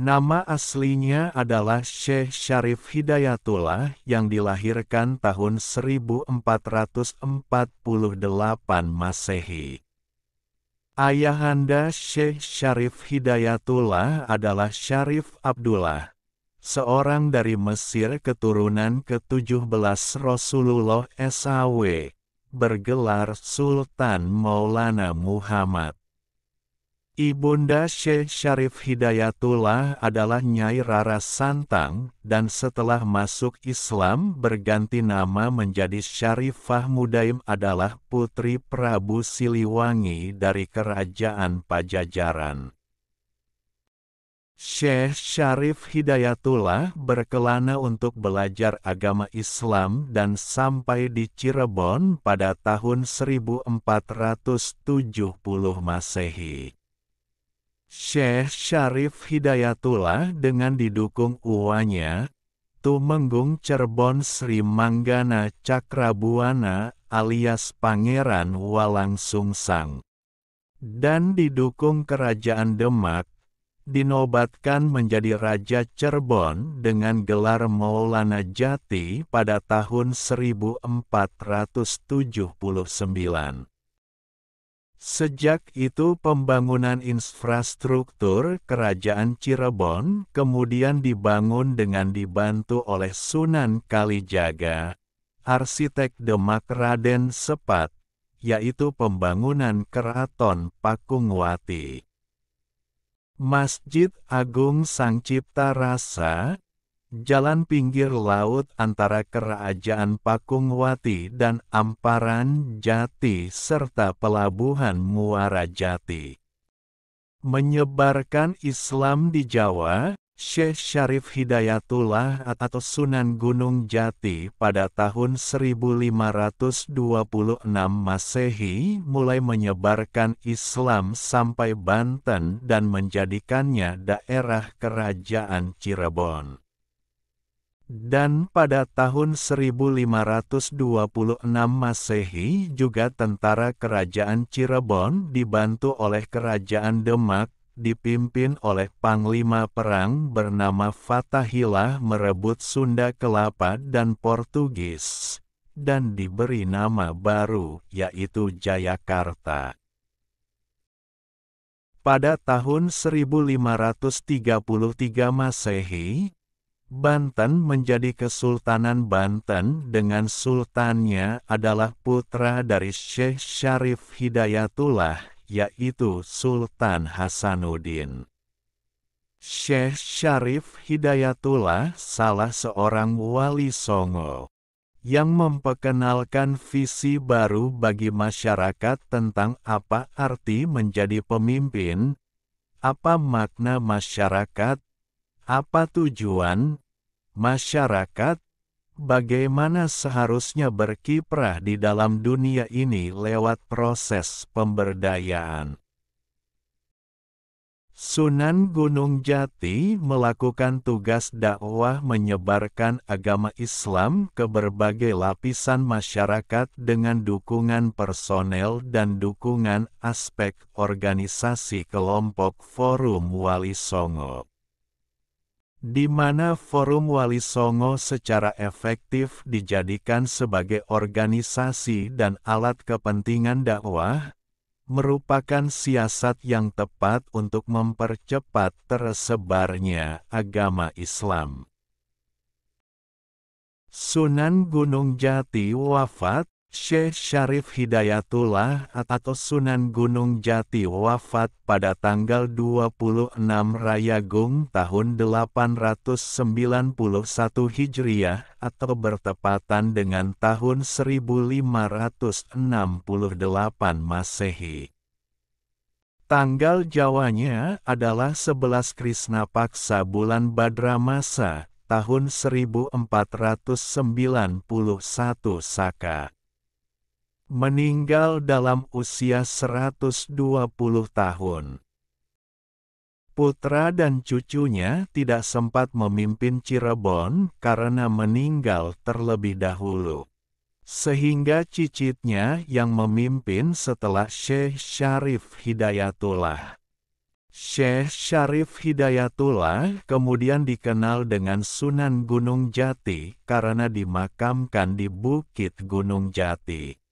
Nama aslinya adalah Syekh Syarif Hidayatullah yang dilahirkan tahun 1448 Masehi. Ayahanda Syekh Syarif Hidayatullah adalah Syarif Abdullah, seorang dari Mesir keturunan ke-17 Rasulullah SAW, bergelar Sultan Maulana Muhammad. Ibunda Syekh Syarif Hidayatullah adalah Nyai Rara Santang, dan setelah masuk Islam berganti nama menjadi Syarifah Mudaim adalah putri Prabu Siliwangi dari Kerajaan Pajajaran. Syekh Syarif Hidayatullah berkelana untuk belajar agama Islam dan sampai di Cirebon pada tahun 1470 Masehi. Syekh Syarif Hidayatullah dengan didukung uwanya, Tumenggung Cirebon Sri Manggana Cakrabuana alias Pangeran Walangsungsang, dan didukung Kerajaan Demak, dinobatkan menjadi Raja Cirebon dengan gelar Maulana Jati pada tahun 1479. Sejak itu pembangunan infrastruktur Kerajaan Cirebon kemudian dibangun dengan dibantu oleh Sunan Kalijaga, arsitek Demak Raden Sepat, yaitu pembangunan Keraton Pakungwati. Masjid Agung Sang Cipta Rasa, jalan pinggir laut antara Kerajaan Pakungwati dan Amparan Jati serta Pelabuhan Muara Jati. Menyebarkan Islam di Jawa, Syekh Syarif Hidayatullah atau Sunan Gunung Jati pada tahun 1526 Masehi mulai menyebarkan Islam sampai Banten dan menjadikannya daerah Kerajaan Cirebon. Dan pada tahun 1526 Masehi juga tentara Kerajaan Cirebon dibantu oleh Kerajaan Demak, dipimpin oleh Panglima Perang bernama Fathahillah merebut Sunda Kelapa dan Portugis, dan diberi nama baru yaitu Jayakarta. Pada tahun 1533 Masehi, Banten menjadi Kesultanan Banten dengan sultannya adalah putra dari Syekh Syarif Hidayatullah, yaitu Sultan Hasanuddin. Syekh Syarif Hidayatullah salah seorang wali Songo yang memperkenalkan visi baru bagi masyarakat tentang apa arti menjadi pemimpin, apa makna masyarakat, apa tujuan masyarakat, bagaimana seharusnya berkiprah di dalam dunia ini lewat proses pemberdayaan. Sunan Gunung Jati melakukan tugas dakwah menyebarkan agama Islam ke berbagai lapisan masyarakat dengan dukungan personel dan dukungan aspek organisasi kelompok Forum Wali Songo, di mana Forum Wali Songo secara efektif dijadikan sebagai organisasi dan alat kepentingan dakwah, merupakan siasat yang tepat untuk mempercepat tersebarnya agama Islam. Sunan Gunung Jati wafat. Syekh Syarif Hidayatullah atau Sunan Gunung Jati wafat pada tanggal 26 Rayagung tahun 891 Hijriah atau bertepatan dengan tahun 1568 Masehi. Tanggal Jawanya adalah 11 Krisna Paksa bulan Badramasa tahun 1491 Saka. Meninggal dalam usia 120 tahun. Putra dan cucunya tidak sempat memimpin Cirebon karena meninggal terlebih dahulu, sehingga cicitnya yang memimpin setelah Syekh Syarif Hidayatullah. Syekh Syarif Hidayatullah kemudian dikenal dengan Sunan Gunung Jati karena dimakamkan di Bukit Gunung Jati.